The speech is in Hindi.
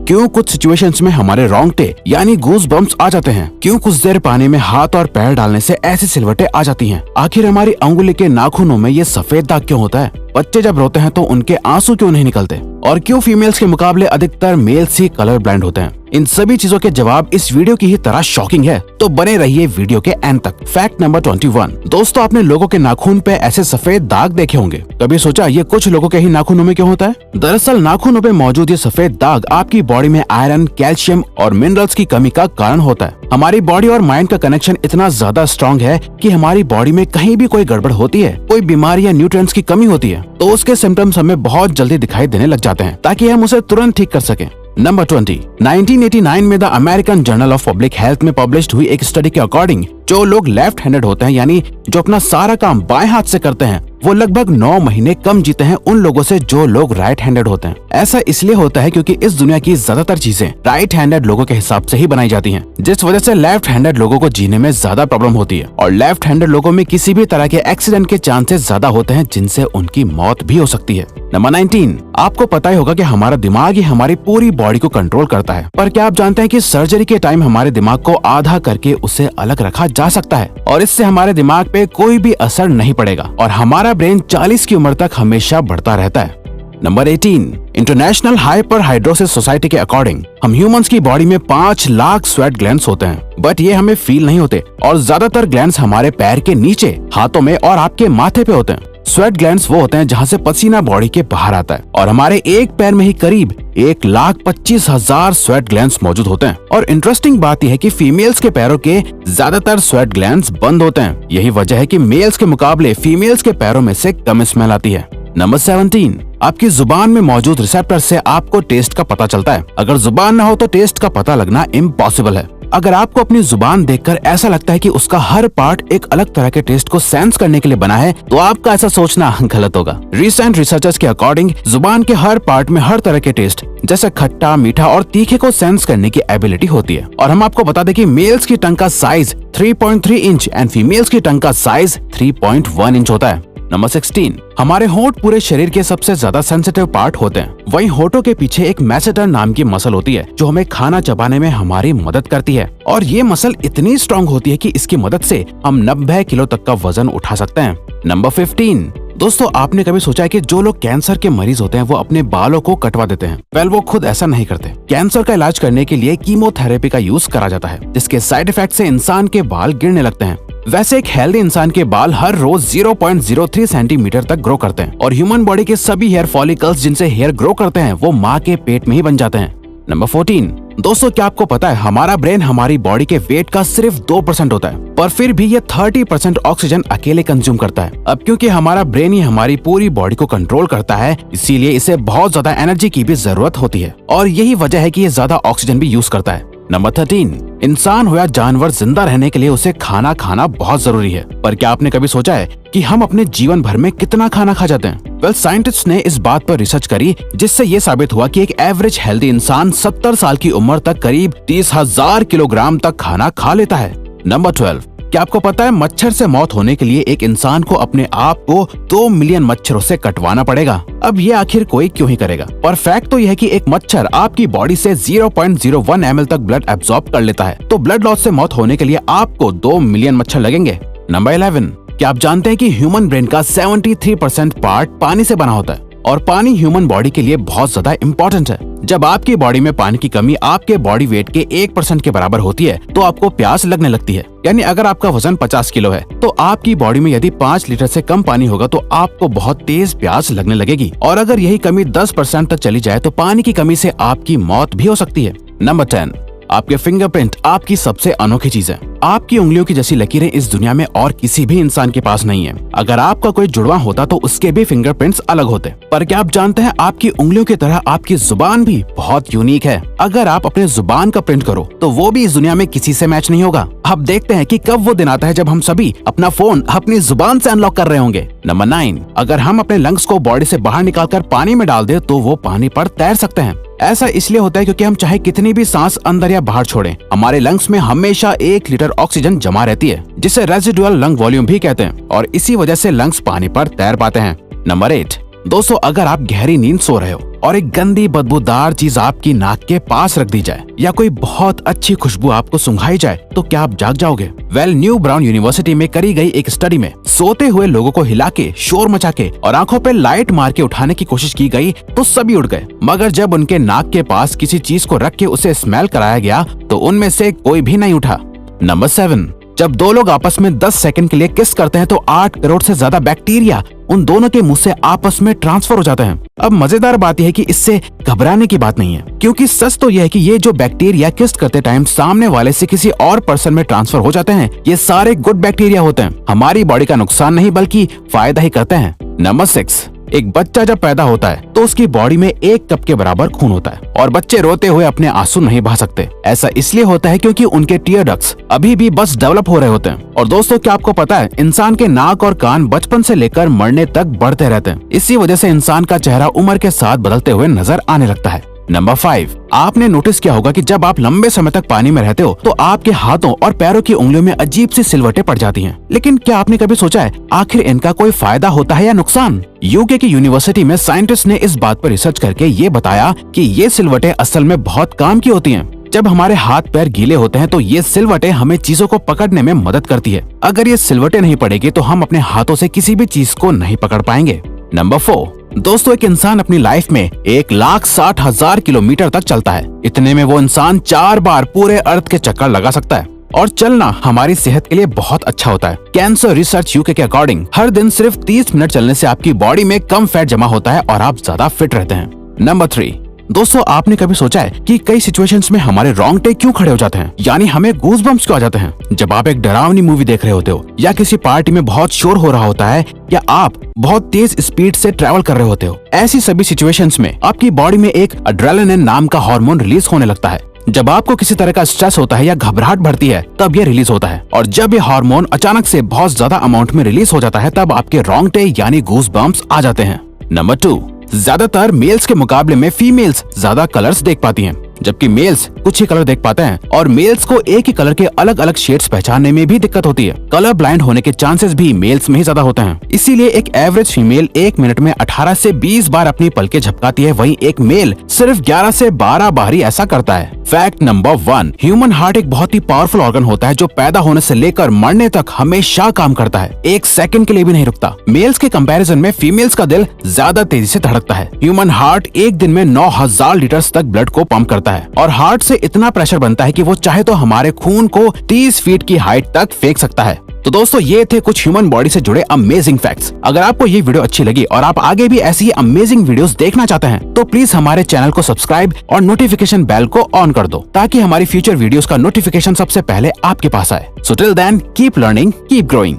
क्यों कुछ सिचुएशंस में हमारे रोंगटे यानी गूज बम्प्स आ जाते हैं, क्यों कुछ देर पानी में हाथ और पैर डालने से ऐसी सिलवटें आ जाती हैं, आखिर हमारी अंगुली के नाखूनों में ये सफेद दाग क्यों होता है, बच्चे जब रोते हैं तो उनके आंसू क्यों नहीं निकलते, और क्यों फीमेल्स के मुकाबले अधिकतर मेल्स ही कलर ब्लाइंड होते हैं। इन सभी चीजों के जवाब इस वीडियो की ही तरह शॉकिंग है, तो बने रहिए वीडियो के एंड तक। Fact number 21। दोस्तों, आपने लोगों के नाखून पे ऐसे सफेद दाग देखे होंगे। कभी सोचा ये कुछ लोगों के ही नाखूनों में क्यों होता है? दरअसल नाखूनों पे मौजूद ये सफेद दाग आपकी बॉडी में आयरन, कैल्शियम और मिनरल्स की कमी का कारण होता है। हमारी बॉडी और माइंड का कनेक्शन इतना ज्यादा स्ट्रॉन्ग है कि हमारी बॉडी में कहीं भी कोई गड़बड़ होती है, कोई बीमारी या न्यूट्रिएंट्स की कमी होती है, तो उसके सिम्टम्स हमें बहुत जल्दी दिखाई देने लग जाते हैं, ताकि हम उसे तुरंत ठीक कर सकें। नंबर 20। 1989 में the American journal of public health में पब्लिश्ड हुई एक स्टडी के अकॉर्डिंग जो लोग लेफ्ट हैंडेड होते हैं, यानी जो अपना सारा काम बाएं हाथ से करते हैं, वो लगभग 9 महीने कम जीते हैं उन लोगों से जो लोग राइट हैंडेड होते हैं। ऐसा इसलिए होता है क्योंकि इस दुनिया की ज्यादातर चीजें राइट हैंडेड लोगों के हिसाब से ही बनाई जाती हैं, जिस वजह से लेफ्ट हैंडेड लोगों को जीने में ज्यादा प्रॉब्लम होती है, और लेफ्ट हैंडेड लोगों में किसी भी तरह के एक्सीडेंट के चांसेस ज्यादा होते हैं, जिनसे उनकी मौत भी हो सकती है। नंबर 19। आपको पता ही होगा कि हमारा दिमाग ही हमारी पूरी बॉडी को कंट्रोल करता है, पर क्या आप जानते हैं कि सर्जरी के टाइम हमारे दिमाग को आधा करके उसे अलग रखा जा सकता है, और इससे हमारे दिमाग पे कोई भी असर नहीं पड़ेगा, और हमारा ब्रेन 40 की उम्र तक हमेशा बढ़ता रहता है। नंबर 18। इंटरनेशनल हाइपरहाइड्रोसिस सोसाइटी के अकॉर्डिंग हम ह्यूमंस की बॉडी में 5 लाख स्वेट ग्लैंड्स होते हैं, बट ये हमें फील नहीं होते, और ज्यादातर ग्लैंड्स हमारे पैर के नीचे, हाथों में और आपके माथे पे होते हैं। स्वेट ग्लैंड्स वो होते हैं जहाँ से पसीना बॉडी के बाहर आता है, और हमारे एक पैर में ही करीब 1,25,000 स्वेट ग्लैंड्स मौजूद होते हैं। और इंटरेस्टिंग बात यह है कि फीमेल्स के पैरों के ज्यादातर स्वेट ग्लैंड्स बंद होते हैं। यही वजह है कि मेल्स के मुकाबले फीमेल्स के पैरों में से कम स्मेल आती है। नंबर 17। आपकी जुबान में मौजूद रिसेप्टर से आपको टेस्ट का पता चलता है। अगर जुबान न हो तो टेस्ट का पता लगना इम्पॉसिबल है। अगर आपको अपनी जुबान देखकर ऐसा लगता है कि उसका हर पार्ट एक अलग तरह के टेस्ट को सेंस करने के लिए बना है, तो आपका ऐसा सोचना गलत होगा। रिसेंट रिसर्चर्स के अकॉर्डिंग जुबान के हर पार्ट में हर तरह के टेस्ट जैसे खट्टा, मीठा और तीखे को सेंस करने की एबिलिटी होती है। और हम आपको बता दें कि मेल्स की टंग का साइज 3.3 इंच एंड फीमेल्स की टंग का साइज 3.1 इंच होता है। नंबर 16। हमारे होंठ पूरे शरीर के सबसे ज्यादा सेंसिटिव पार्ट होते हैं। वहीं होठों के पीछे एक मैसेटर नाम की मसल होती है जो हमें खाना चबाने में हमारी मदद करती है, और ये मसल इतनी स्ट्रॉन्ग होती है कि इसकी मदद से हम 90 किलो तक का वजन उठा सकते हैं। नंबर 15। दोस्तों, आपने कभी सोचा है कि जो लोग कैंसर के मरीज होते हैं वो अपने बालों को कटवा देते हैं? वेल, वो खुद ऐसा नहीं करते। कैंसर का इलाज करने के लिए कीमोथेरेपी का यूज करा जाता है, जिसके साइड इफेक्ट से इंसान के बाल गिरने लगते हैं। वैसे एक हेल्दी इंसान के बाल हर रोज 0.03 सेंटीमीटर तक ग्रो करते हैं, और ह्यूमन बॉडी के सभी हेयर फॉलिकल्स जिनसे हेयर ग्रो करते हैं वो माँ के पेट में ही बन जाते हैं। नंबर 14। दोस्तों, क्या आपको पता है हमारा ब्रेन हमारी बॉडी के वेट का सिर्फ 2% होता है, पर फिर भी ये 30% ऑक्सीजन अकेले कंज्यूम करता है। अब क्योंकि हमारा ब्रेन ही हमारी पूरी बॉडी को कंट्रोल करता है, इसीलिए इसे बहुत ज्यादा एनर्जी की भी जरूरत होती है, और यही वजह है कि ये ज्यादा ऑक्सीजन भी यूज करता है। नंबर 13। इंसान हो या जानवर, जिंदा रहने के लिए उसे खाना खाना बहुत जरूरी है, पर क्या आपने कभी सोचा है कि हम अपने जीवन भर में कितना खाना खा जाते हैं? वेल, साइंटिस्ट ने इस बात पर रिसर्च करी, जिससे ये साबित हुआ कि एक एवरेज हेल्दी इंसान 70 साल की उम्र तक करीब 30,000 किलोग्राम तक खाना खा लेता है। नंबर 12। क्या आपको पता है मच्छर से मौत होने के लिए एक इंसान को अपने आप को 2 मिलियन मच्छरों से कटवाना पड़ेगा? अब ये आखिर कोई क्यों ही करेगा? पर फैक्ट तो यह है कि एक मच्छर आपकी बॉडी से 0.01 ml तक ब्लड एब्जॉर्ब कर लेता है, तो ब्लड लॉस से मौत होने के लिए आपको 2 मिलियन मच्छर लगेंगे। नंबर 11। क्या आप जानते हैं कि ह्यूमन ब्रेन का 73% पार्ट पानी से बना होता है, और पानी ह्यूमन बॉडी के लिए बहुत ज्यादा इम्पोर्टेंट है। जब आपकी बॉडी में पानी की कमी आपके बॉडी वेट के 1% के बराबर होती है, तो आपको प्यास लगने लगती है। यानी अगर आपका वजन 50 किलो है, तो आपकी बॉडी में यदि 5 लीटर से कम पानी होगा तो आपको बहुत तेज प्यास लगने लगेगी, और अगर यही कमी 10% तक चली जाए तो पानी की कमी से आपकी मौत भी हो सकती है। नंबर 10। आपके फिंगरप्रिंट आपकी सबसे अनोखी चीज है। आपकी उंगलियों की जैसी लकीरें इस दुनिया में और किसी भी इंसान के पास नहीं है। अगर आपका कोई जुड़वा होता तो उसके भी फिंगरप्रिंट्स अलग होते। पर क्या आप जानते हैं आपकी उंगलियों की तरह आपकी जुबान भी बहुत यूनिक है। अगर आप अपने जुबान का प्रिंट करो तो वो भी इस दुनिया में किसी से मैच नहीं होगा। अब देखते हैं कि कब वो दिन आता है जब हम सभी अपना फोन अपनी जुबान से अनलॉक कर रहे होंगे। नंबर 9। अगर हम अपने लंग्स को बॉडी से बाहर निकालकर पानी में डाल दे तो वो पानी पर तैर सकते हैं। ऐसा इसलिए होता है क्योंकि हम चाहे कितनी भी सांस अंदर या बाहर छोड़ें, हमारे लंग्स में हमेशा 1 लीटर ऑक्सीजन जमा रहती है, जिसे रेजिडुअल लंग वॉल्यूम भी कहते हैं, और इसी वजह से लंग्स पानी पर तैर पाते हैं। नंबर 8। दोस्तों अगर आप गहरी नींद सो रहे हो और एक गंदी बदबूदार चीज आपकी नाक के पास रख दी जाए या कोई बहुत अच्छी खुशबू आपको सुंघाई जाए तो क्या आप जाग जाओगे? न्यू ब्राउन यूनिवर्सिटी में करी गई एक स्टडी में सोते हुए लोगों को हिला के, शोर मचा के और आंखों पे लाइट मार के उठाने की कोशिश की गई तो सभी उठ गए, मगर जब उनके नाक के पास किसी चीज को रख के उसे स्मेल कराया गया तो उनमें से कोई भी नहीं उठा। नंबर 7, जब दो लोग आपस में 10 सेकंड के लिए किस करते हैं तो 8 करोड़ से ज्यादा बैक्टीरिया उन दोनों के मुंह से आपस में ट्रांसफर हो जाते हैं। अब मजेदार बात यह है कि इससे घबराने की बात नहीं है, क्योंकि सच तो यह है कि ये जो बैक्टीरिया किस करते टाइम सामने वाले से किसी और पर्सन में ट्रांसफर हो जाते हैं, ये सारे गुड बैक्टीरिया होते हैं, हमारी बॉडी का नुकसान नहीं बल्कि फायदा ही करते हैं। नंबर 6, एक बच्चा जब पैदा होता है तो उसकी बॉडी में 1 कप के बराबर खून होता है और बच्चे रोते हुए अपने आंसू नहीं बहा सकते। ऐसा इसलिए होता है क्योंकि उनके टीयर डक्ट्स अभी भी बस डेवलप हो रहे होते हैं। और दोस्तों क्या आपको पता है, इंसान के नाक और कान बचपन से लेकर मरने तक बढ़ते रहते हैं। इसी वजह से इंसान का चेहरा उम्र के साथ बदलते हुए नजर आने लगता है। नंबर 5, आपने नोटिस किया होगा कि जब आप लंबे समय तक पानी में रहते हो तो आपके हाथों और पैरों की उंगलियों में अजीब सी सिलवटें पड़ जाती हैं। लेकिन क्या आपने कभी सोचा है आखिर इनका कोई फायदा होता है या नुकसान? यूके की यूनिवर्सिटी में साइंटिस्ट ने इस बात पर रिसर्च करके ये बताया कि ये सिलवटें असल में बहुत काम की होती हैं। जब हमारे हाथ पैर गीले होते हैं तो ये सिलवटें हमें चीजों को पकड़ने में मदद करती है। अगर ये सिलवटें नहीं पड़ेगी तो हम अपने हाथों से किसी भी चीज को नहीं पकड़ पाएंगे। नंबर 4, दोस्तों एक इंसान अपनी लाइफ में 1,60,000 किलोमीटर तक चलता है। इतने में वो इंसान 4 बार पूरे अर्थ के चक्कर लगा सकता है। और चलना हमारी सेहत के लिए बहुत अच्छा होता है। कैंसर रिसर्च यूके के अकॉर्डिंग हर दिन सिर्फ 30 मिनट चलने से आपकी बॉडी में कम फैट जमा होता है और आप ज्यादा फिट रहते हैं। नंबर 3, दोस्तों आपने कभी सोचा है कि कई सिचुएशंस में हमारे रोंगटे क्यों खड़े हो जाते हैं, यानी हमें गूज बम्प्स क्यों आ जाते हैं? जब आप एक डरावनी मूवी देख रहे होते हो या किसी पार्टी में बहुत शोर हो रहा होता है या आप बहुत तेज स्पीड से ट्रैवल कर रहे होते हो, ऐसी सभी सिचुएशंस में आपकी बॉडी में एक एड्रेनालिन नाम का हार्मोन रिलीज होने लगता है। जब आपको किसी तरह का स्ट्रेस होता है या घबराहट बढ़ती है तब ये रिलीज होता है, और जब ये हार्मोन अचानक से बहुत ज्यादा अमाउंट में रिलीज हो जाता है तब आपके रोंगटे यानी गूज बम्प्स आ जाते हैं। नंबर 2, ज्यादातर मेल्स के मुकाबले में फीमेल्स ज्यादा कलर्स देख पाती हैं, जबकि मेल्स कुछ ही कलर देख पाते हैं और मेल्स को एक ही कलर के अलग अलग शेड्स पहचानने में भी दिक्कत होती है। कलर ब्लाइंड होने के चांसेस भी मेल्स में ही ज्यादा होते हैं। इसीलिए एक एवरेज फीमेल 1 मिनट में 18 से 20 बार अपनी पलकें झपकाती है, वहीं एक मेल सिर्फ 11 से 12 बार ही ऐसा करता है। फैक्ट नंबर 1, ह्यूमन हार्ट एक बहुत ही पावरफुल ऑर्गन होता है जो पैदा होने से लेकर मरने तक हमेशा काम करता है, 1 सेकंड के लिए भी नहीं रुकता। मेल्स के कंपैरिजन में फीमेल्स का दिल ज्यादा तेजी से धड़कता है। ह्यूमन हार्ट एक दिन में 9,000 लीटर तक ब्लड को पंप करता है और हार्ट से इतना प्रेशर बनता है कि वो चाहे तो हमारे खून को 30 फीट की हाइट तक फेंक सकता है। तो दोस्तों ये थे कुछ ह्यूमन बॉडी से जुड़े अमेजिंग फैक्ट्स। अगर आपको ये वीडियो अच्छी लगी और आप आगे भी ऐसी ही अमेजिंग वीडियोस देखना चाहते हैं तो प्लीज हमारे चैनल को सब्सक्राइब और नोटिफिकेशन बेल को ऑन कर दो ताकि हमारी फ्यूचर वीडियोस का नोटिफिकेशन सबसे पहले आपके पास आए। So till then keep learning, keep growing.